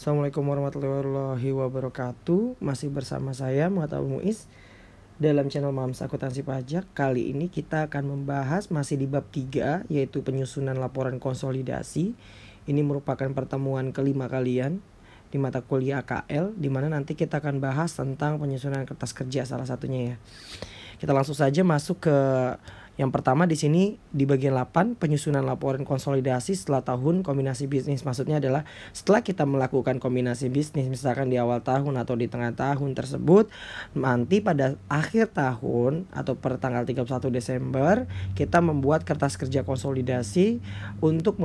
Assalamualaikum warahmatullahi wabarakatuh. Masih bersama saya Muhammad Muiz dalam channel Mams Akuntansi Pajak. Kali ini kita akan membahas masih di bab 3, yaitu penyusunan laporan konsolidasi. Ini merupakan pertemuan kelima kalian di mata kuliah AKL, di mana nanti kita akan bahas tentang penyusunan kertas kerja salah satunya ya. Kita langsung saja masuk ke yang pertama di sini di bagian 8, penyusunan laporan konsolidasi setelah tahun kombinasi bisnis. Maksudnya adalah setelah kita melakukan kombinasi bisnis misalkan di awal tahun atau di tengah tahun tersebut, nanti pada akhir tahun atau per tanggal 31 Desember kita membuat kertas kerja konsolidasi untuk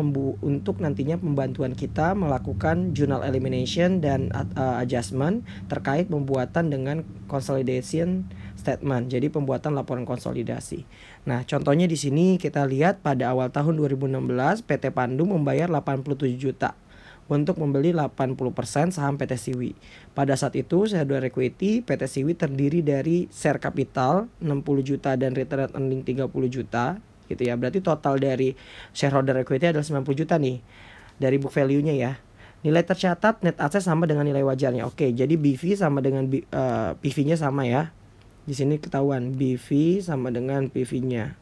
nantinya pembantuan kita melakukan journal elimination dan adjustment terkait pembuatan dengan consolidation statement. Jadi pembuatan laporan konsolidasi. Nah, contohnya di sini kita lihat pada awal tahun 2016 PT Pandu membayar 87 juta untuk membeli 80% saham PT Siwi. Pada saat itu shareholder equity PT Siwi terdiri dari share capital 60 juta dan return earning 30 juta gitu ya. Berarti total dari shareholder equity adalah 90 juta nih dari book value-nya ya. Nilai tercatat net asset sama dengan nilai wajarnya. Oke, jadi BV sama dengan PV-nya sama ya. Di sini ketahuan BV sama dengan PV-nya.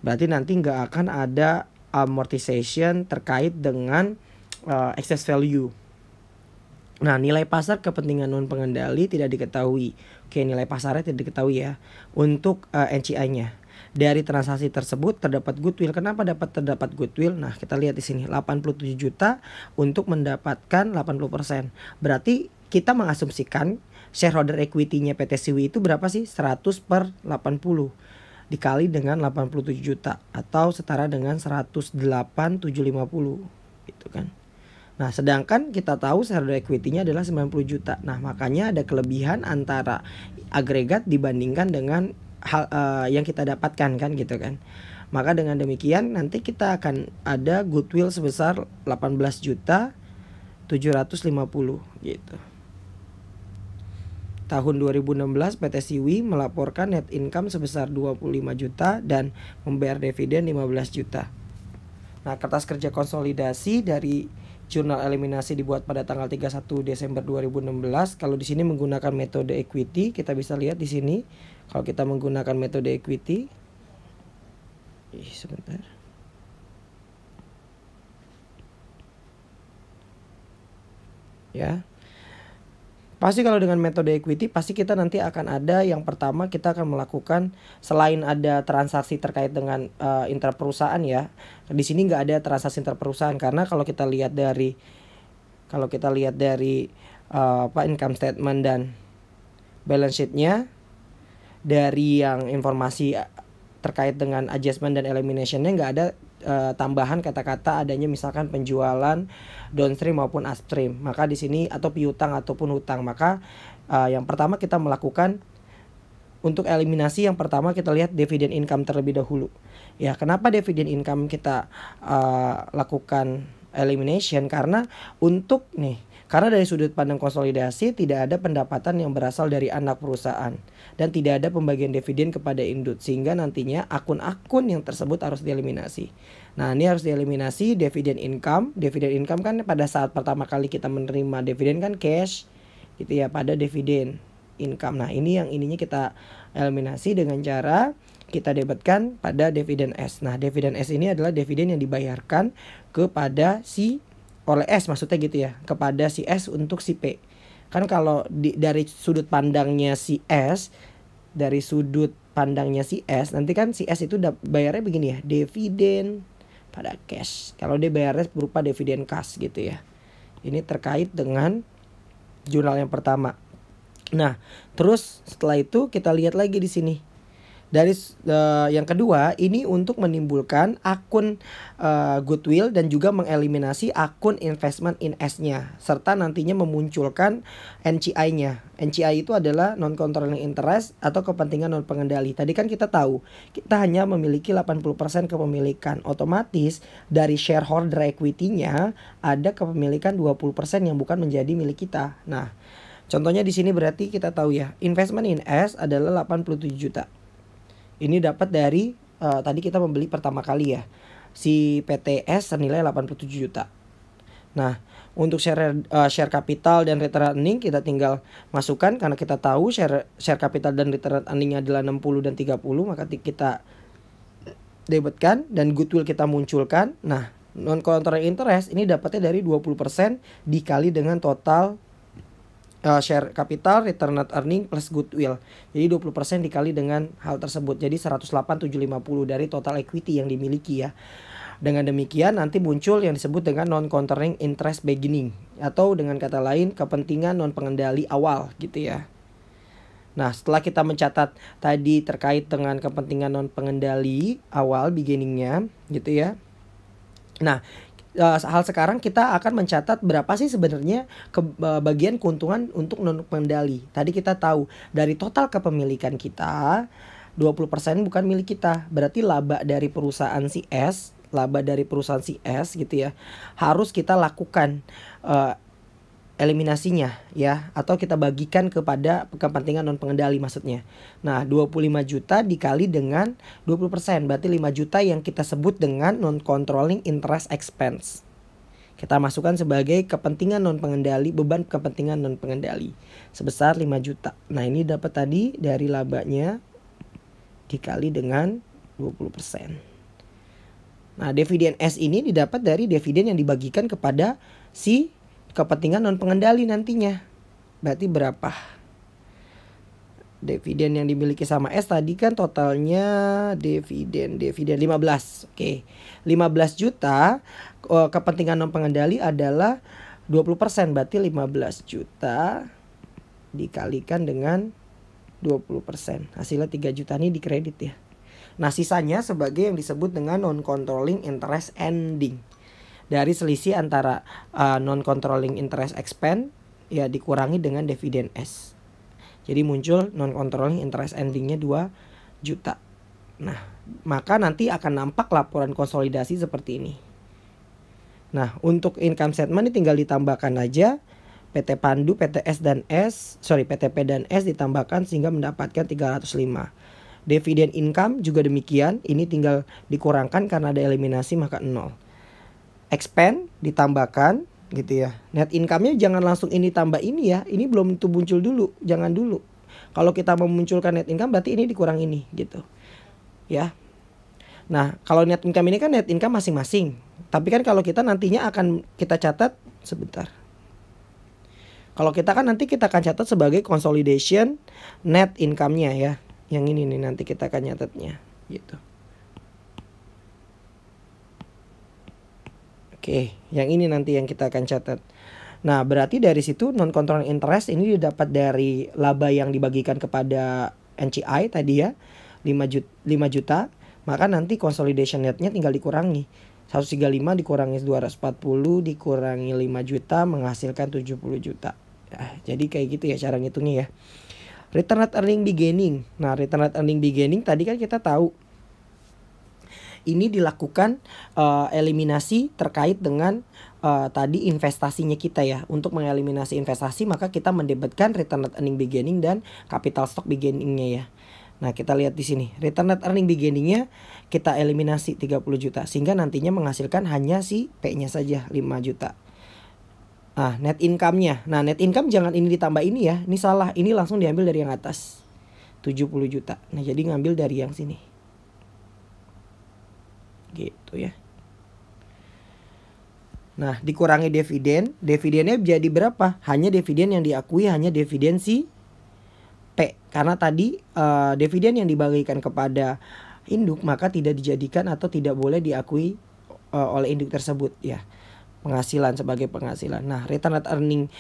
Berarti nanti nggak akan ada amortization terkait dengan excess value. Nah, nilai pasar kepentingan non pengendali tidak diketahui. Oke, nilai pasarnya tidak diketahui ya. Untuk NCI-nya. Dari transaksi tersebut terdapat goodwill. Kenapa terdapat goodwill? Nah, kita lihat di sini 87 juta untuk mendapatkan 80%. Berarti kita mengasumsikan shareholder equity-nya PT Siwi itu berapa sih? 100 per 80 dikali dengan 87 juta atau setara dengan 108.750 gitu kan. Nah, sedangkan kita tahu shareholder equity-nya adalah 90 juta. Nah, makanya ada kelebihan antara agregat dibandingkan dengan hal yang kita dapatkan kan gitu kan. Maka dengan demikian nanti kita akan ada goodwill sebesar 18 juta 750 gitu. Tahun 2016 PT Siwi melaporkan net income sebesar 25 juta dan membayar dividen 15 juta. Nah, kertas kerja konsolidasi dari jurnal eliminasi dibuat pada tanggal 31 Desember 2016. Kalau di sini menggunakan metode equity, kita bisa lihat di sini. Kalau kita menggunakan metode equity, sebentar. Ya. Pasti kalau dengan metode equity pasti kita nanti akan ada yang pertama kita akan melakukan selain ada transaksi terkait dengan intraperusahaan ya. Di sini nggak ada transaksi interperusahaan karena kalau kita lihat dari income statement dan balance sheet-nya dari yang informasi terkait dengan adjustment dan elimination-nya nggak ada tambahan kata-kata adanya misalkan penjualan downstream maupun upstream. Maka di sini atau piutang ataupun hutang. Maka yang pertama kita melakukan untuk eliminasi yang pertama kita lihat dividen income terlebih dahulu. Ya, kenapa dividen income kita lakukan elimination? Karena dari sudut pandang konsolidasi tidak ada pendapatan yang berasal dari anak perusahaan dan tidak ada pembagian dividen kepada induk, sehingga nantinya akun-akun yang tersebut harus dieliminasi. Nah, ini harus dieliminasi dividen income. Dividen income kan pada saat pertama kali kita menerima dividen kan cash gitu ya, pada dividen income. Nah, ini yang ininya kita eliminasi dengan cara kita debitkan pada dividen S. Nah, dividen S ini adalah dividen yang dibayarkan kepada oleh S, maksudnya gitu ya, kepada si S untuk si P. Kan kalau dari sudut pandangnya si S, nanti kan si S itu bayarnya begini ya, dividen pada cash. Kalau dia bayarnya berupa dividen cash gitu ya. Ini terkait dengan jurnal yang pertama. Nah, terus setelah itu kita lihat lagi di sini. Dari yang kedua ini untuk menimbulkan akun goodwill dan juga mengeliminasi akun investment in S-nya serta nantinya memunculkan NCI-nya. NCI itu adalah non controlling interest atau kepentingan non pengendali. Tadi kan kita tahu kita hanya memiliki 80% kepemilikan. Otomatis dari shareholder equity-nya ada kepemilikan 20% yang bukan menjadi milik kita. Nah, contohnya di sini berarti kita tahu ya, investment in S adalah 87 juta. Ini dapat dari tadi kita membeli pertama kali ya. Si PTS senilai 87 juta. Nah, untuk share capital dan return earning kita tinggal masukkan, karena kita tahu share capital dan return earning adalah 60 dan 30, maka kita debitkan dan goodwill kita munculkan. Nah, non controlling interest ini dapatnya dari 20% dikali dengan total share capital, return net earning plus goodwill. Jadi 20% dikali dengan hal tersebut. Jadi 108.750 dari total equity yang dimiliki ya. Dengan demikian nanti muncul yang disebut dengan non-controlling interest beginning, atau dengan kata lain kepentingan non pengendali awal gitu ya. Nah, setelah kita mencatat tadi terkait dengan kepentingan non pengendali awal beginningnya gitu ya. Nah, hal sekarang kita akan mencatat berapa sih sebenarnya bagian keuntungan untuk non pengendali. Tadi kita tahu dari total kepemilikan kita 20% bukan milik kita. Berarti laba dari perusahaan si S gitu ya, harus kita lakukan eliminasinya ya, atau kita bagikan kepada kepentingan non pengendali maksudnya. Nah, 25 juta dikali dengan 20%, berarti 5 juta yang kita sebut dengan non controlling interest expense. Kita masukkan sebagai kepentingan non pengendali, beban kepentingan non pengendali sebesar 5 juta. Nah, ini dapat tadi dari labanya dikali dengan 20%. Nah, dividen S ini didapat dari dividen yang dibagikan kepada si kepentingan non pengendali nantinya. Berarti berapa? Dividen yang dimiliki sama S tadi kan totalnya dividen 15. Oke. 15 juta kepentingan non pengendali adalah 20%, berarti 15 juta dikalikan dengan 20%. Hasilnya 3 juta, ini dikredit ya. Nah, sisanya sebagai yang disebut dengan non-controlling interest ending. Dari selisih antara non-controlling interest expense ya dikurangi dengan dividen S. Jadi muncul non-controlling interest endingnya 2 juta. Nah, maka nanti akan nampak laporan konsolidasi seperti ini. Nah, untuk income statement ini tinggal ditambahkan aja PT Pandu, PTP dan S ditambahkan sehingga mendapatkan 305. Dividen income juga demikian, ini tinggal dikurangkan karena ada eliminasi maka 0. Expense ditambahkan gitu ya. Net income-nya jangan langsung ini tambah ini ya. Ini belum tentu muncul dulu, jangan dulu. Kalau kita memunculkan net income berarti ini dikurang ini gitu. Ya. Nah, kalau net income ini kan net income masing-masing. Tapi kan kalau kita nantinya akan kita catat sebentar. Kalau kita kan nanti kita akan catat sebagai consolidation net income-nya ya. Yang ini nih nanti kita akan nyatetnya gitu. Oke, yang ini nanti yang kita akan catat. Nah, berarti dari situ non controlling interest ini didapat dari laba yang dibagikan kepada NCI tadi ya, 5 juta. Maka nanti consolidation netnya tinggal dikurangi 135 dikurangi 240 dikurangi 5 juta menghasilkan 70 juta. Jadi kayak gitu ya cara ngitungnya ya. Return net earning beginning. Nah, return net earning beginning tadi kan kita tahu ini dilakukan eliminasi terkait dengan tadi investasinya kita ya. Untuk mengeliminasi investasi maka kita mendebitkan return net earning beginning dan capital stock beginningnya ya. Nah, kita lihat di sini. Return net earning beginningnya kita eliminasi 30 juta sehingga nantinya menghasilkan hanya si P-nya saja 5 juta. Nah, net income-nya. Nah, net income jangan ini ditambah ini ya. Ini salah. Ini langsung diambil dari yang atas. 70 juta. Nah, jadi ngambil dari yang sini. Gitu ya. Nah, dikurangi dividen. Dividennya jadi berapa? Hanya dividen yang diakui hanya dividen si P. Karena tadi dividen yang dibagikan kepada induk maka tidak dijadikan atau tidak boleh diakui oleh induk tersebut ya. Penghasilan sebagai penghasilan. Nah, return net earning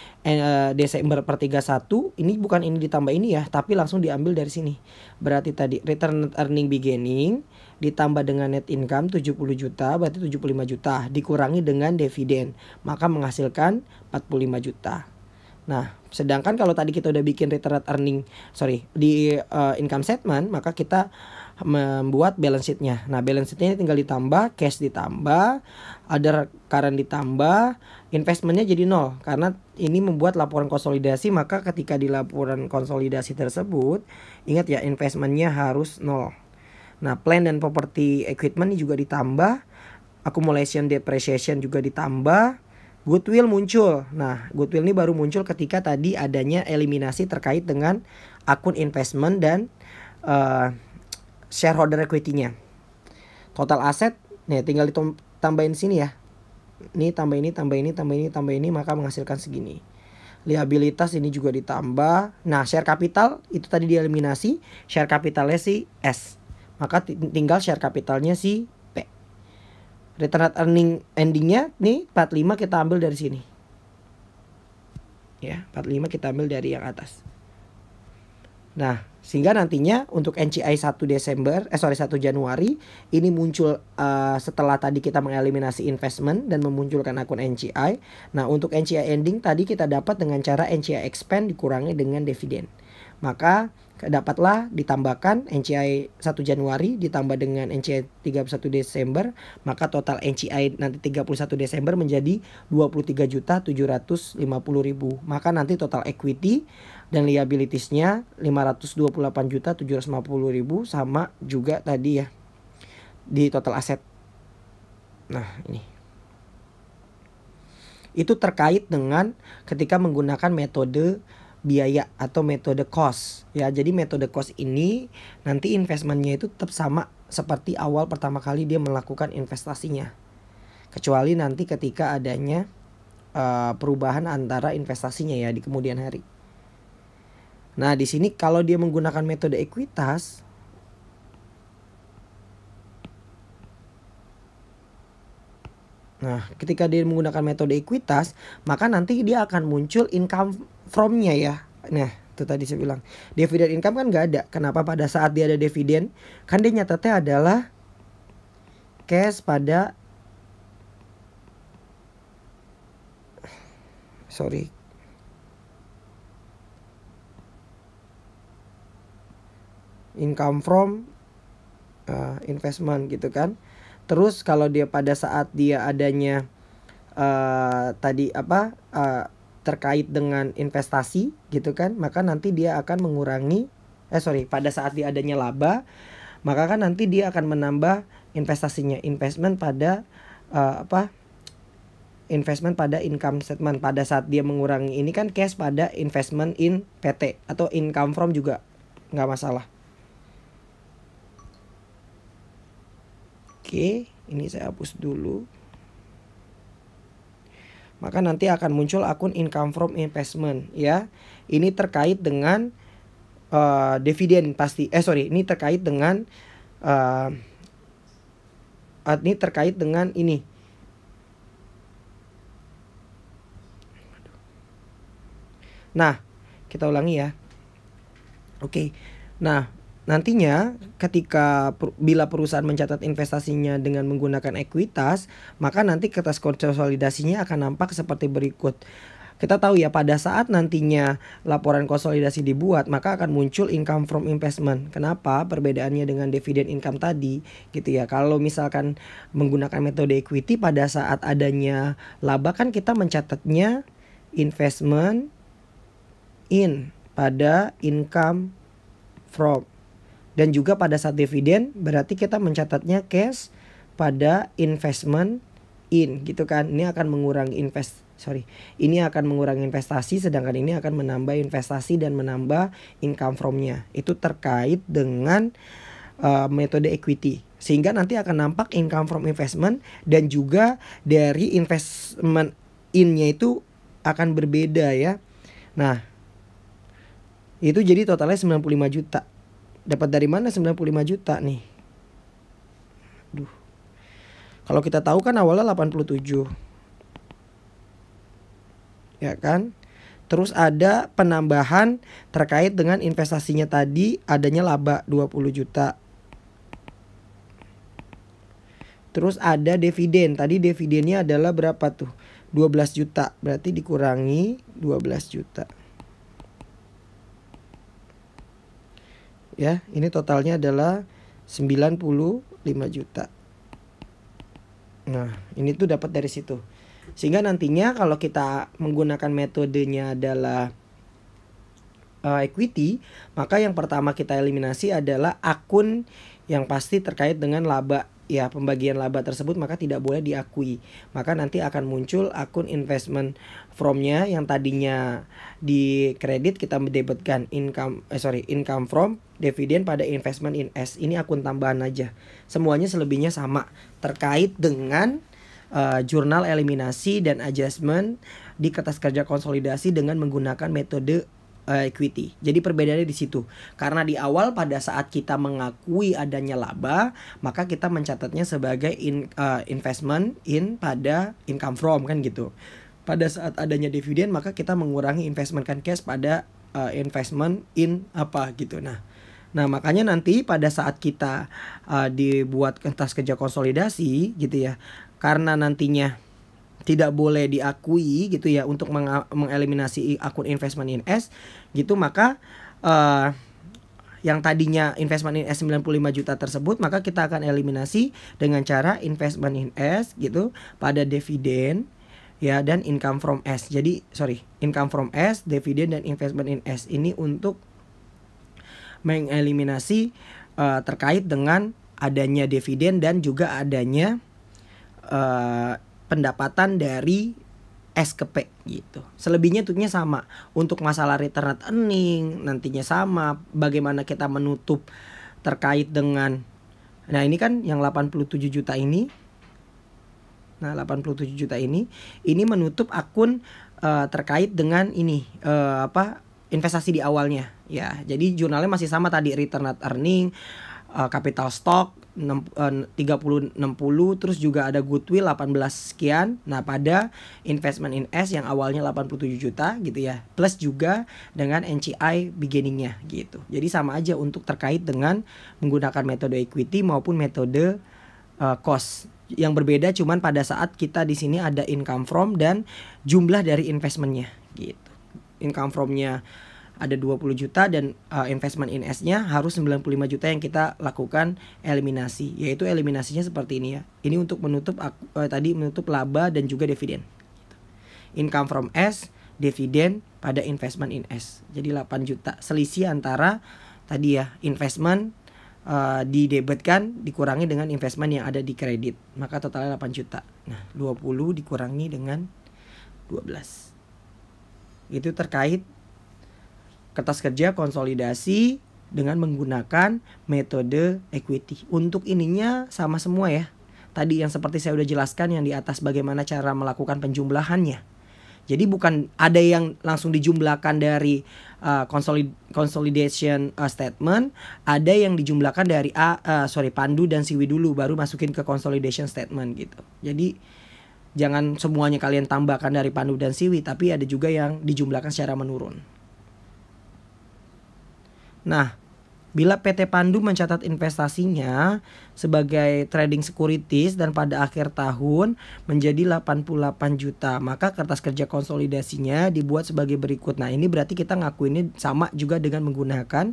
Desember per 31 ini bukan ini ditambah ini ya, tapi langsung diambil dari sini. Berarti tadi return net earning beginning ditambah dengan net income 70 juta berarti 75 juta dikurangi dengan dividen maka menghasilkan 45 juta. Nah, sedangkan kalau tadi kita udah bikin return net earning di income statement maka kita membuat balance sheet-nya. Nah, balance sheet-nya tinggal ditambah, cash ditambah, other current ditambah, investment-nya jadi 0 karena ini membuat laporan konsolidasi maka ketika di laporan konsolidasi tersebut ingat ya investment-nya harus 0. Nah, plan dan property equipment ini juga ditambah, accumulation depreciation juga ditambah. Goodwill muncul. Nah, goodwill ini baru muncul ketika tadi adanya eliminasi terkait dengan akun investment dan shareholder equity-nya. Total aset, nih tinggal ditambahin sini ya. Ini tambah ini, tambah ini, tambah ini, tambah ini, maka menghasilkan segini. Liabilitas ini juga ditambah. Nah, share capital itu tadi dieliminasi, share capitalnya si S. Maka tinggal share capitalnya si P. Return earning endingnya nih 45 kita ambil dari sini. Ya, 45 kita ambil dari yang atas. Nah, sehingga nantinya untuk NCI 1 Januari ini muncul setelah tadi kita mengelimiminasi investment dan memunculkan akun NCI. Nah, untuk NCI ending tadi kita dapat dengan cara NCI expand dikurangi dengan dividen. Maka dapatlah ditambahkan NCI 1 Januari ditambah dengan NCI 31 Desember, maka total NCI nanti 31 Desember menjadi 23.750.000. Maka nanti total equity dan liabilitiesnya 528.750.000 sama juga tadi ya di total aset. Nah, ini itu terkait dengan ketika menggunakan metode biaya atau metode cost ya. Jadi metode cost ini nanti investmentnya itu tetap sama seperti awal pertama kali dia melakukan investasinya, kecuali nanti ketika adanya perubahan antara investasinya ya di kemudian hari. Nah, di sini kalau dia menggunakan metode ekuitas, nah ketika dia menggunakan metode ekuitas, maka nanti dia akan muncul income from-nya ya. Nah, itu tadi saya bilang dividen income kan nggak ada. Kenapa? Pada saat dia ada dividen, kan dia nyatetnya adalah cash pada income from investment gitu kan. Terus kalau dia pada saat dia adanya terkait dengan investasi gitu kan, maka nanti dia akan mengurangi pada saat dia adanya laba, maka kan nanti dia akan menambah investasinya, investment pada investment pada income statement. Pada saat dia mengurangi ini kan cash pada investment in PT atau income from juga nggak masalah. Oke, ini saya hapus dulu. Maka nanti akan muncul akun income from investment ya. Ini terkait dengan dividen pasti. Ini terkait dengan ini. Nah, kita ulangi ya. Oke. Nah, nantinya bila perusahaan mencatat investasinya dengan menggunakan ekuitas, maka nanti kertas konsolidasinya akan nampak seperti berikut. Kita tahu ya, pada saat nantinya laporan konsolidasi dibuat, maka akan muncul income from investment. Kenapa? Perbedaannya dengan dividen income tadi gitu ya. Kalau misalkan menggunakan metode equity, pada saat adanya laba kan kita mencatatnya investment in pada income from. Dan juga pada saat dividen berarti kita mencatatnya cash pada investment in gitu kan. Ini akan mengurangi investasi, sedangkan ini akan menambah investasi dan menambah income from-nya. Itu terkait dengan metode equity. Sehingga nanti akan nampak income from investment dan juga dari investment in-nya itu akan berbeda ya. Nah, itu jadi totalnya 95 juta. Dapat dari mana 95 juta nih? Kalau kita tahu kan awalnya 87. Ya kan? Terus ada penambahan terkait dengan investasinya tadi, adanya laba 20 juta. Terus ada dividen. Tadi dividennya adalah berapa tuh? 12 juta. Berarti dikurangi 12 juta. Ya, ini totalnya adalah 95 juta. Nah, ini tuh dapat dari situ. Sehingga nantinya kalau kita menggunakan metodenya adalah equity, maka yang pertama kita eliminasi adalah akun yang pasti terkait dengan laba ya pembagian laba tersebut, maka tidak boleh diakui. Maka nanti akan muncul akun investment from-nya yang tadinya di kredit, kita mendebitkan income from dividen pada investment in S. Ini akun tambahan aja. Semuanya selebihnya sama terkait dengan jurnal eliminasi dan adjustment di kertas kerja konsolidasi dengan menggunakan metode equity. Jadi perbedaannya di situ. Karena di awal pada saat kita mengakui adanya laba, maka kita mencatatnya sebagai investment in pada income from, kan gitu. Pada saat adanya dividen, maka kita mengurangi investment kan cash pada investment in apa gitu. Nah, makanya nanti pada saat kita dibuat kertas kerja konsolidasi gitu ya, karena nantinya tidak boleh diakui gitu ya untuk mengeliminasi akun investment in S gitu, maka yang tadinya investment in S 95 juta tersebut, maka kita akan eliminasi dengan cara investment in S gitu pada dividen ya dan income from S. Jadi income from S, dividen dan investment in S ini untuk mengeliminasi terkait dengan adanya dividen dan juga adanya pendapatan dari S ke P gitu. Selebihnya tentunya sama. Untuk masalah return net earning nantinya sama. Bagaimana kita menutup terkait dengan, nah ini kan yang 87 juta ini. Nah 87 juta ini menutup akun terkait dengan ini investasi di awalnya ya. Jadi jurnalnya masih sama tadi, return net earning, capital stock 30-60, terus juga ada goodwill 18 sekian. Nah pada investment in S yang awalnya 87 juta gitu ya, plus juga dengan NCI beginningnya gitu. Jadi sama aja untuk terkait dengan menggunakan metode equity maupun metode cost. Yang berbeda cuman pada saat kita di sini ada income from dan jumlah dari investmentnya gitu. Income from-nya ada 20 juta dan investment in S-nya harus 95 juta yang kita lakukan eliminasi. Yaitu eliminasinya seperti ini ya. Ini untuk menutup menutup laba dan juga dividen. Income from S, dividen pada investment in S. Jadi 8 juta. Selisih antara tadi ya investment didebitkan dikurangi dengan investment yang ada di kredit. Maka totalnya 8 juta. Nah 20 dikurangi dengan 12. Itu terkait kertas kerja konsolidasi dengan menggunakan metode equity. Untuk ininya sama semua ya. Tadi yang seperti saya udah jelaskan yang di atas bagaimana cara melakukan penjumlahannya. Jadi bukan ada yang langsung dijumlahkan dari consolidation statement, ada yang dijumlahkan dari Pandu dan Siwi dulu baru masukin ke consolidation statement gitu. Jadi jangan semuanya kalian tambahkan dari Pandu dan Siwi, tapi ada juga yang dijumlahkan secara menurun. Nah, bila PT Pandu mencatat investasinya sebagai trading securities dan pada akhir tahun menjadi 88 juta, maka kertas kerja konsolidasinya dibuat sebagai berikut. Nah, ini berarti kita ngakuinnya sama juga dengan menggunakan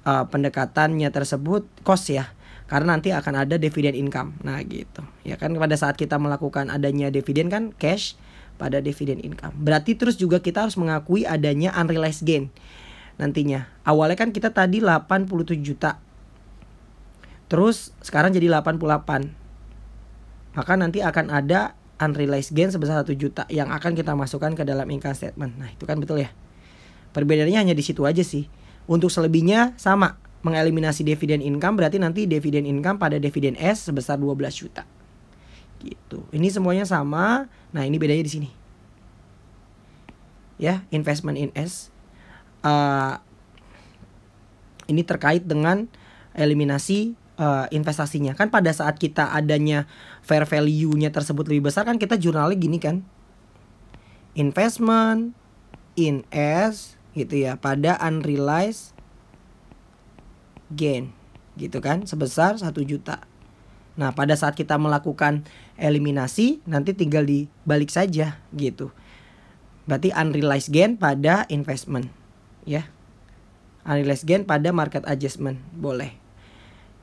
pendekatannya tersebut cost ya. Karena nanti akan ada dividen income. Nah, gitu. Ya kan pada saat kita melakukan adanya dividen kan cash pada dividen income. Berarti terus juga kita harus mengakui adanya unrealized gain. Nantinya awalnya kan kita tadi 87 juta, terus sekarang jadi 88, maka nanti akan ada unrealized gain sebesar 1 juta yang akan kita masukkan ke dalam income statement. Nah itu kan betul ya. Perbedaannya hanya di situ aja sih. Untuk selebihnya sama, mengeliminasi dividen income berarti nanti dividen income pada dividen S sebesar 12 juta gitu. Ini semuanya sama. Nah ini bedanya di sini ya, investment in S. Ini terkait dengan eliminasi investasinya. Kan pada saat kita adanya fair value-nya tersebut lebih besar, kan kita jurnalnya gini kan, investment in S gitu ya pada unrealized gain gitu kan sebesar 1 juta. Nah pada saat kita melakukan eliminasi nanti tinggal dibalik saja gitu. Berarti unrealized gain pada investment ya, unrealized gain pada market adjustment boleh.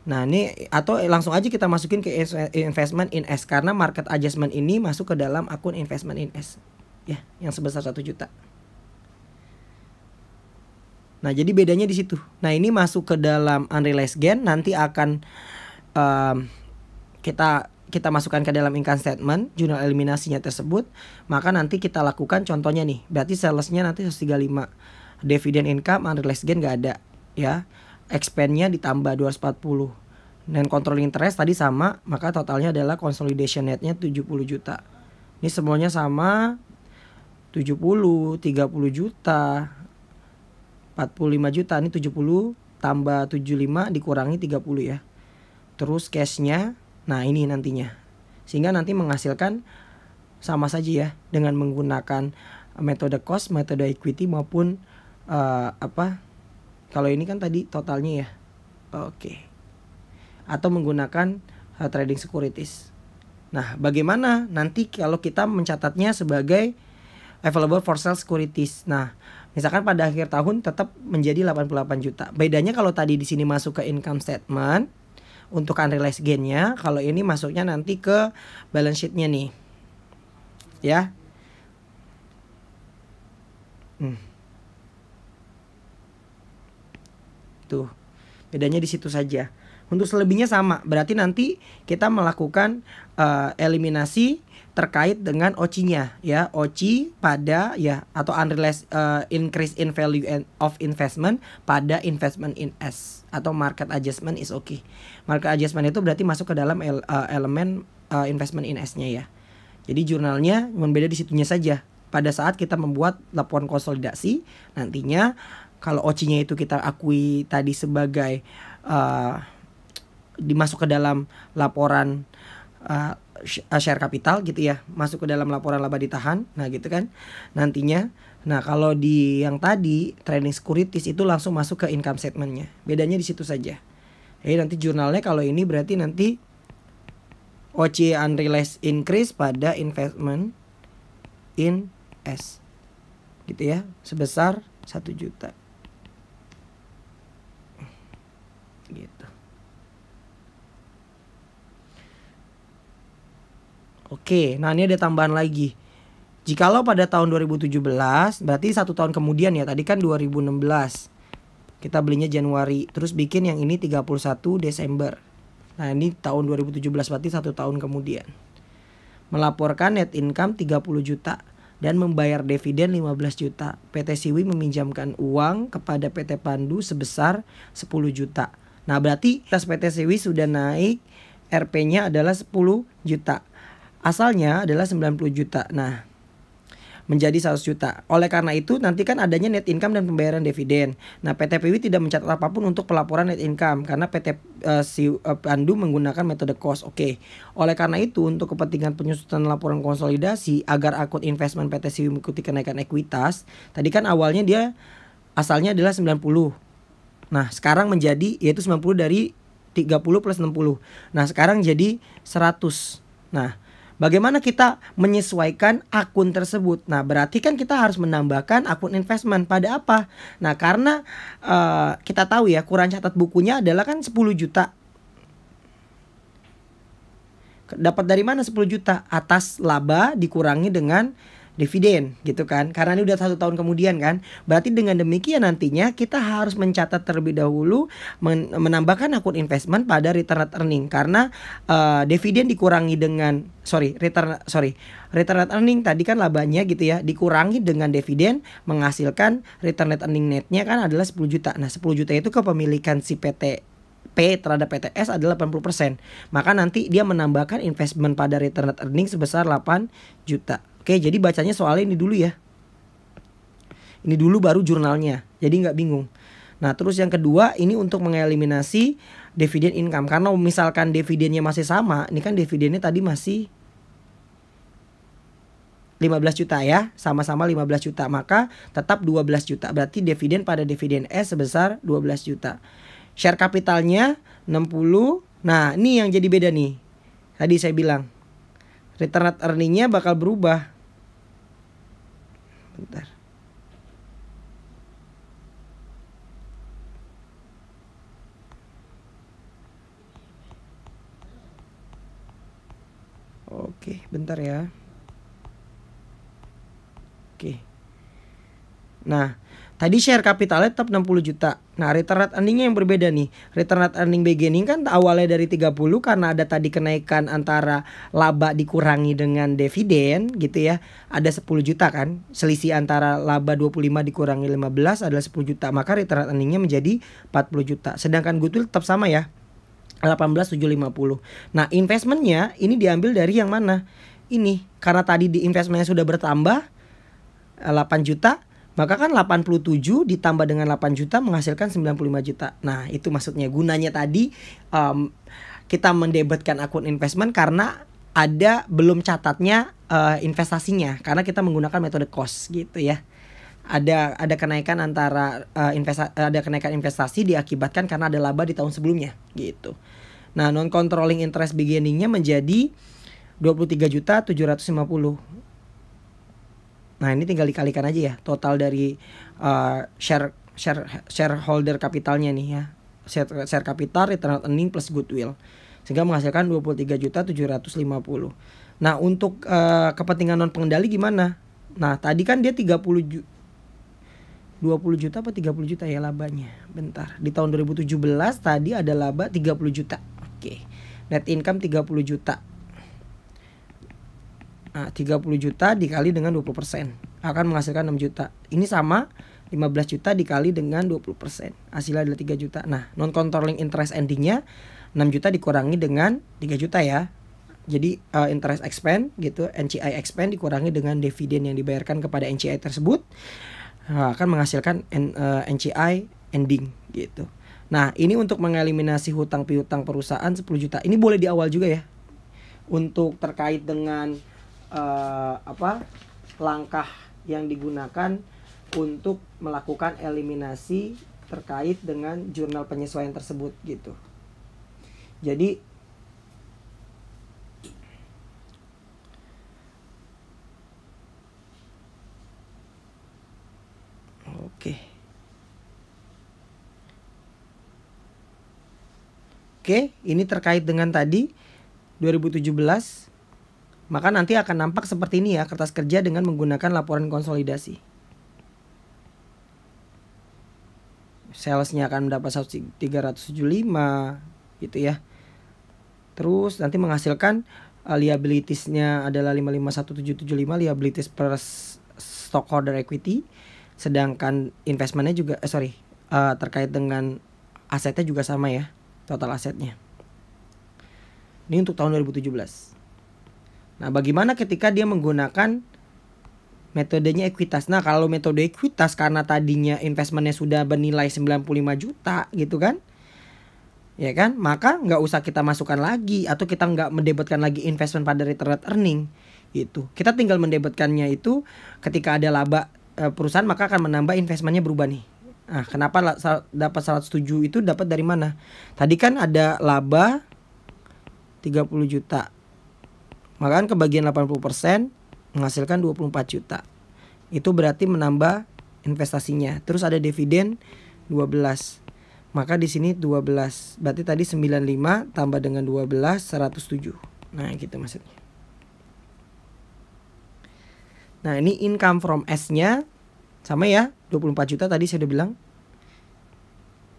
Nah ini atau langsung aja kita masukin ke investment in S karena market adjustment ini masuk ke dalam akun investment in S ya, yang sebesar 1 juta. Nah jadi bedanya di situ. Nah ini masuk ke dalam unrealized gain, nanti akan kita masukkan ke dalam income statement jurnal eliminasinya tersebut, maka nanti kita lakukan contohnya nih. Berarti salesnya nanti 135. Dividend income unrealized gain nggak ada ya. Expense-nya ditambah 240. Dan controlling interest tadi sama, maka totalnya adalah consolidation net-nya 70 juta. Ini semuanya sama, 70, 30 juta, 45 juta. Ini 70 tambah 75 dikurangi 30 ya. Terus cash-nya, nah ini nantinya. Sehingga nanti menghasilkan sama saja ya dengan menggunakan metode cost, metode equity maupun kalau ini kan tadi totalnya ya. Oke. Atau menggunakan trading securities. Nah, bagaimana nanti kalau kita mencatatnya sebagai available for sale securities. Nah, misalkan pada akhir tahun tetap menjadi 88 juta. Bedanya kalau tadi di sini masuk ke income statement untuk unrealized gain-nya, kalau ini masuknya nanti ke balance sheet-nya nih. Ya. Tuh. Bedanya di situ saja. Untuk selebihnya sama. Berarti nanti kita melakukan eliminasi terkait dengan OCI-nya ya, OCI pada ya atau unrealized increase in value of investment pada investment in S atau market adjustment is okay. Market adjustment itu berarti masuk ke dalam elemen investment in S-nya ya. Jadi jurnalnya membeda di situnya saja. Pada saat kita membuat laporan konsolidasi, nantinya kalau OCI-nya itu kita akui tadi sebagai dimasuk ke dalam laporan share capital gitu ya, masuk ke dalam laporan laba ditahan, nah gitu kan nantinya. Nah kalau di yang tadi trading securities itu langsung masuk ke income statementnya, bedanya di situ saja. Jadi nanti jurnalnya kalau ini berarti nanti OCI unrealized increase pada investment in S gitu ya, sebesar 1 juta gitu. Oke, nah ini ada tambahan lagi. Jikalau pada tahun 2017, berarti 1 tahun kemudian ya. Tadi kan 2016. Kita belinya Januari, terus bikin yang ini 31 Desember. Nah, ini tahun 2017 berarti 1 tahun kemudian. Melaporkan net income 30 juta dan membayar dividen 15 juta. PT Siwi meminjamkan uang kepada PT Pandu sebesar 10 juta. Nah, berarti tas PT Siwi sudah naik, RP-nya adalah 10 juta. Asalnya adalah 90 juta. Nah, menjadi 100 juta. Oleh karena itu nanti kan adanya net income dan pembayaran dividen. Nah, PT PIWI tidak mencatat apapun untuk pelaporan net income karena PT Pandu menggunakan metode cost. Oke. Oleh karena itu untuk kepentingan penyusunan laporan konsolidasi agar akun investment PT Siwi mengikuti kenaikan ekuitas, tadi kan awalnya dia asalnya adalah 90. Nah, sekarang menjadi yaitu 90 dari 30 plus 60. Nah, sekarang jadi 100. Nah, bagaimana kita menyesuaikan akun tersebut? Nah, berarti kan kita harus menambahkan akun investment pada apa? Nah, karena kita tahu ya, kurang catat bukunya adalah kan 10 juta. Dapat dari mana 10 juta? Atas laba dikurangi dengan dividen gitu kan. Karena ini udah 1 tahun kemudian kan. Berarti dengan demikian nantinya kita harus mencatat terlebih dahulu menambahkan akun investment pada return net earning. Karena dividen dikurangi dengan return net earning tadi kan labanya gitu ya, dikurangi dengan dividen menghasilkan return net earning netnya kan adalah 10 juta. Nah 10 juta itu kepemilikan si PT P terhadap PTS adalah 80%. Maka nanti dia menambahkan investment pada return net earning sebesar 8 juta. Oke, jadi bacanya soalnya ini dulu ya. Ini dulu baru jurnalnya. Jadi nggak bingung. Nah, terus yang kedua ini untuk mengeliminasi dividen income. Karena misalkan dividennya masih sama, ini kan dividennya tadi masih 15 juta ya. Sama-sama 15 juta. Maka tetap 12 juta. Berarti dividen pada dividen S sebesar 12 juta. Share capitalnya 60. Nah, ini yang jadi beda nih. Tadi saya bilang return net earning-nya bakal berubah. Bentar. Oke, bentar ya. Oke. Nah, Tadi share capitalnya tetap 60 juta. Nah, return rate earningnya yang berbeda nih. Return rate earning beginning kan awalnya dari 30 karena ada tadi kenaikan antara laba dikurangi dengan dividen gitu ya. Ada 10 juta kan. Selisih antara laba 25 dikurangi 15 adalah 10 juta. Maka return rate earningnya menjadi 40 juta. Sedangkan goodwill tetap sama ya. 18.750. Nah, investmentnya ini diambil dari yang mana? Ini karena tadi di investmentnya sudah bertambah 8 juta. Maka kan 87 ditambah dengan 8 juta menghasilkan 95 juta. Nah, itu maksudnya gunanya tadi kita mendebitkan akun investment karena ada belum catatnya investasinya. Karena kita menggunakan metode cost gitu ya. Ada kenaikan antara ada kenaikan investasi diakibatkan karena ada laba di tahun sebelumnya gitu. Nah, non controlling interest beginningnya menjadi 23.750. Nah, ini tinggal dikalikan aja ya total dari shareholder kapitalnya nih ya. Share capital, return on earning plus goodwill. Sehingga menghasilkan 23.750. Nah, untuk kepentingan non pengendali gimana? Nah, tadi kan dia 20 juta apa 30 juta ya labanya. Bentar. Di tahun 2017 tadi ada laba 30 juta. Oke. Net income 30 juta. Nah, 30 juta dikali dengan 20% akan menghasilkan 6 juta. Ini sama 15 juta dikali dengan 20%. Hasilnya adalah 3 juta. Nah, non controlling interest endingnya 6 juta dikurangi dengan 3 juta ya. Jadi interest expense gitu, NCI expense dikurangi dengan dividen yang dibayarkan kepada NCI tersebut akan menghasilkan NCI ending gitu. Nah, ini untuk mengeliminasi hutang piutang perusahaan 10 juta. Ini boleh di awal juga ya. Untuk terkait dengan langkah yang digunakan untuk melakukan eliminasi terkait dengan jurnal penyesuaian tersebut gitu. Jadi Oke, ini terkait dengan tadi 2017. Maka nanti akan nampak seperti ini ya kertas kerja dengan menggunakan laporan konsolidasi. Salesnya akan mendapat 375 gitu ya. Terus nanti menghasilkan liabilitiesnya adalah 551.775 liabilities per stockholder equity. Sedangkan investmentnya juga terkait dengan asetnya juga sama ya, total asetnya. Ini untuk tahun 2017. Nah, bagaimana ketika dia menggunakan metodenya ekuitas? Nah, kalau metode ekuitas karena tadinya investmentnya sudah bernilai 95 juta gitu kan, ya kan, maka nggak usah kita masukkan lagi atau kita nggak mendebitkan lagi investment pada return earning gitu. Kita tinggal mendebitkannya itu ketika ada laba perusahaan, maka akan menambah investmentnya berubah nih. Nah, kenapa dapat 107 itu dapat dari mana? Tadi kan ada laba 30 juta. Maka kan kebagian 80% menghasilkan 24 juta. Itu berarti menambah investasinya. Terus ada dividen 12. Maka di sini 12. Berarti tadi 95 tambah dengan 12 107. Nah, gitu maksudnya. Nah, ini income from S-nya sama ya, 24 juta tadi saya udah bilang.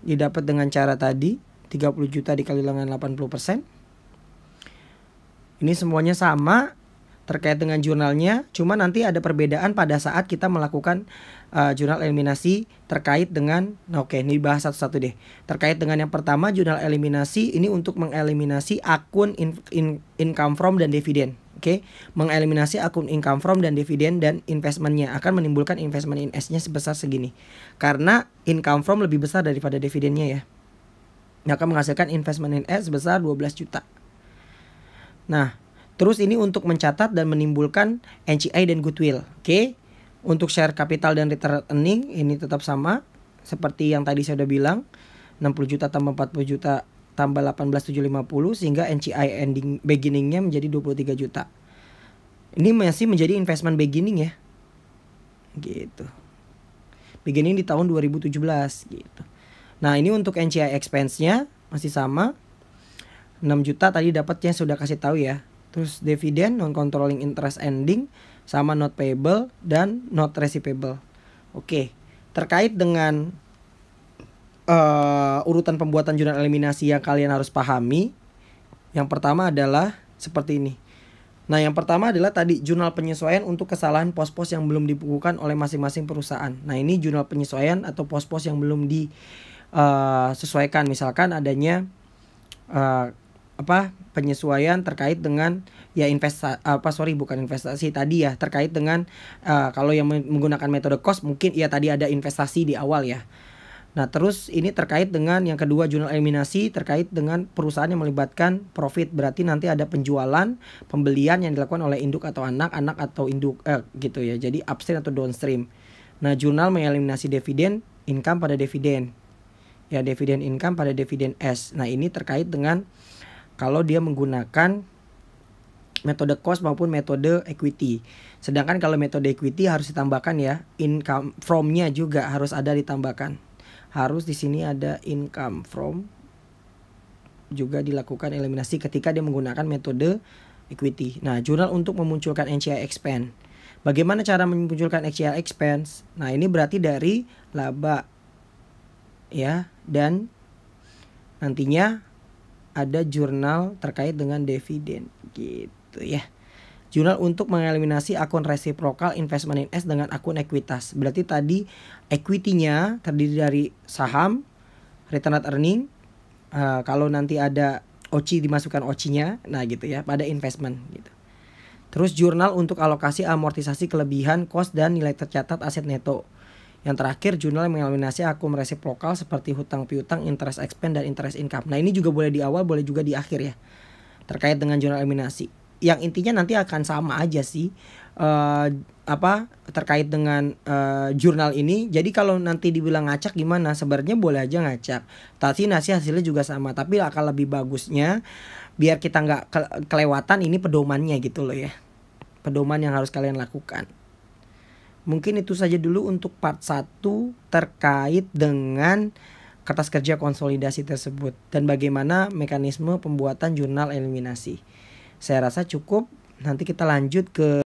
Didapat dengan cara tadi 30 juta dikali dengan 80%. Ini semuanya sama terkait dengan jurnalnya, cuma nanti ada perbedaan pada saat kita melakukan jurnal eliminasi terkait dengan ini bahas satu-satu deh. Terkait dengan yang pertama, jurnal eliminasi ini untuk mengeliminasi akun income from dan dividen. Mengeliminasi akun income from dan dividen dan investmentnya akan menimbulkan investment in S-nya sebesar segini. Karena income from lebih besar daripada dividennya ya. Akan menghasilkan investment in S sebesar 12 juta. Nah, terus ini untuk mencatat dan menimbulkan NCI dan goodwill. Untuk share capital dan return earning ini tetap sama seperti yang tadi saya udah bilang, 60 juta tambah 40 juta tambah 18.750 sehingga NCI ending beginningnya menjadi 23 juta. Ini masih menjadi investment beginning ya. Gitu. Beginning di tahun 2017 gitu. Nah, ini untuk NCI expense-nya masih sama. 6 juta tadi dapatnya sudah kasih tahu ya. Terus dividen, non controlling interest ending sama not payable dan not receivable. terkait dengan urutan pembuatan jurnal eliminasi yang kalian harus pahami. Yang pertama adalah seperti ini. Nah, yang pertama adalah tadi jurnal penyesuaian untuk kesalahan pos-pos yang belum dibukukan oleh masing-masing perusahaan. Nah, ini jurnal penyesuaian atau pos-pos yang belum disesuaikan. Misalkan adanya penyesuaian terkait dengan ya bukan investasi tadi ya, terkait dengan kalau yang menggunakan metode cost mungkin ya tadi ada investasi di awal ya. Nah, terus ini terkait dengan yang kedua jurnal eliminasi terkait dengan perusahaan yang melibatkan profit. Berarti nanti ada penjualan, pembelian yang dilakukan oleh induk atau anak atau induk gitu ya. Jadi upstream atau downstream. Nah, jurnal mengeliminasi dividen income pada dividen. Ya, dividen income pada dividen S. Nah, ini terkait dengan kalau dia menggunakan metode cost maupun metode equity. Sedangkan kalau metode equity harus ditambahkan ya, income from-nya juga harus ada ditambahkan. Harus di sini ada income from, juga dilakukan eliminasi ketika dia menggunakan metode equity. Nah, jurnal untuk memunculkan NCI expense. Bagaimana cara memunculkan NCI expense? Nah, ini berarti dari laba ya, dan nantinya ada jurnal terkait dengan dividen gitu ya. Jurnal untuk mengeliminasi akun reciprocal investment in S dengan akun ekuitas. Berarti tadi equity-nya terdiri dari saham, return on earning. Kalau nanti ada OCI dimasukkan OCI-nya, nah gitu ya, pada investment gitu. Terus jurnal untuk alokasi amortisasi kelebihan, cost dan nilai tercatat aset neto. Yang terakhir jurnal mengeliminasi akun reciprocal seperti hutang piutang, interest expense dan interest income. Nah, ini juga boleh di awal, boleh juga di akhir ya. Terkait dengan jurnal eliminasi. Yang intinya nanti akan sama aja sih terkait dengan jurnal ini. Jadi kalau nanti dibilang ngacak gimana, sebenarnya boleh aja ngacak, tapi hasilnya juga sama. Tapi akan lebih bagusnya biar kita nggak kelewatan ini pedomannya gitu loh ya, pedoman yang harus kalian lakukan. Mungkin itu saja dulu untuk part 1 terkait dengan kertas kerja konsolidasi tersebut dan bagaimana mekanisme pembuatan jurnal eliminasi. Saya rasa cukup. Nanti kita lanjut ke